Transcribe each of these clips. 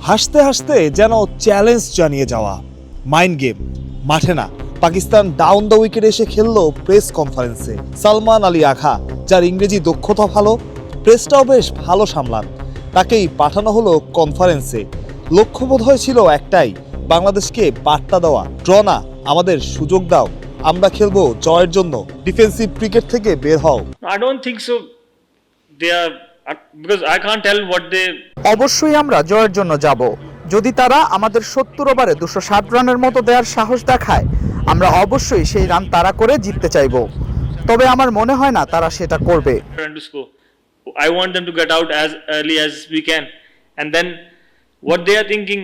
হাসতে হাসতে যেন চ্যালেঞ্জ জানিয়ে যাওয়া। মাইন্ড গেম, মাঠে না। পাকিস্তান ডাউন দ্য উইকেট এসে খেললো প্রেস কনফারেন্সে। সালমান আলী আখা, যার ইংরেজি দক্ষতা ভালো, প্রেসটাও বেশ ভালো সামলান, তাকেই পাঠানো হলো কনফারেন্সে। লক্ষ্য বোধহয় ছিল একটাই, বাংলাদেশকে বার্তা দেওয়া, ড্র না, আমাদের সুযোগ দাও, আমরা খেলবো জয়ের জন্য, ডিফেন্সিভ ক্রিকেট থেকে বের হও। I don't think so. They are because I can't tell what they. অবশ্যই আমরা জয়ের জন্য যাব। যদি তারা আমাদের 70 ওভারে 260 রানের মতো দেওয়ার সাহস দেখায়, আমরা অবশ্যই সেই রান তাড়া করে জিততে চাইব। তবে আমার মনে হয় না তারা সেটা করবে। Trying to score. I want them to get out as early as we can, and then what they are thinking,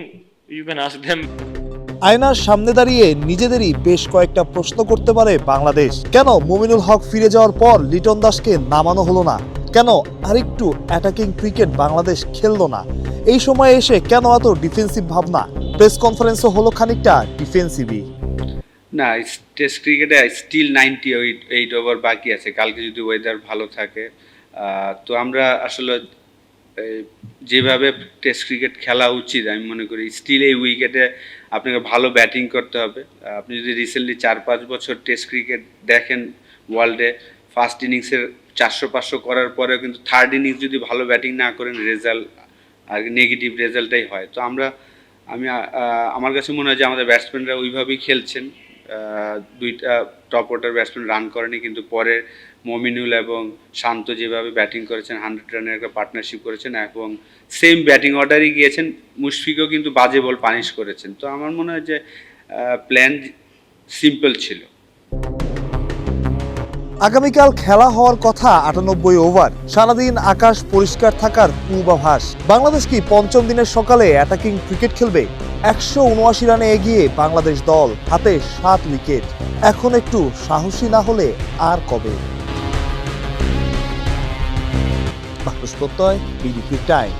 you can ask them. আয়নার সামনে দাঁড়িয়ে নিজেদেরই বেশ কয়েকটা প্রশ্ন করতে পারে বাংলাদেশ। কেন মুমিনুল হক ফিরে যাওয়ার পর লিটন দাসকে নামানো হলো না? কেন আরেকটু অ্যাটাকিং ক্রিকেট বাংলাদেশ খেললো না? এই সময়ে এসে কেন এত ডিফেন্সিভ ভাবনা? প্রেস কনফারেন্সও হলো খানিকটা ডিফেন্সিভই। না, টেস্ট ক্রিকেটে স্টিল 98 ওভার বাকি আছে। কালকে যদি ওয়েদার ভালো থাকে, তো আমরা আসলে যেভাবে টেস্ট ক্রিকেট খেলা উচিত আমি মনে করি, স্টিল এই উইকেটে আপনাকে ভালো ব্যাটিং করতে হবে। আপনি যদি রিসেন্টলি 4-5 বছর টেস্ট ক্রিকেট দেখেন ওয়ার্ল্ডে, ফার্স্ট ইনিংসের 400-500 করার পরেও কিন্তু থার্ড ইনিংস যদি ভালো ব্যাটিং না করেন, রেজাল্ট আর নেগেটিভ রেজাল্টটাই হয়। তো আমার কাছে মনে হয় যে আমাদের ব্যাটসম্যানরা ওইভাবেই খেলছেন। দুইটা টপ অর্ডার ব্যাটসম্যান রান করেনি, কিন্তু পরে মমিনুল এবং শান্ত যেভাবে ব্যাটিং করেছেন, 100 রানের একটা পার্টনারশিপ করেছেন এবং সেম ব্যাটিং অর্ডারই গিয়েছেন। মুশফিকও কিন্তু বাজে বল পানিশ করেছেন। তো আমার মনে হয় যে প্ল্যান সিম্পল ছিল। আগামীকাল খেলা হওয়ার কথা 98 ওভার। সারাদিন আকাশ পরিষ্কার থাকার পূর্বাভাস। বাংলাদেশ কি পঞ্চম দিনের সকালে অ্যাটাকিং ক্রিকেট খেলবে? 179 রানে এগিয়ে বাংলাদেশ দল, হাতে 7 উইকেট। এখন একটু সাহসী না হলে আর কবে? বাংলাদেশ প্রত্যয়, বিডি টাইম।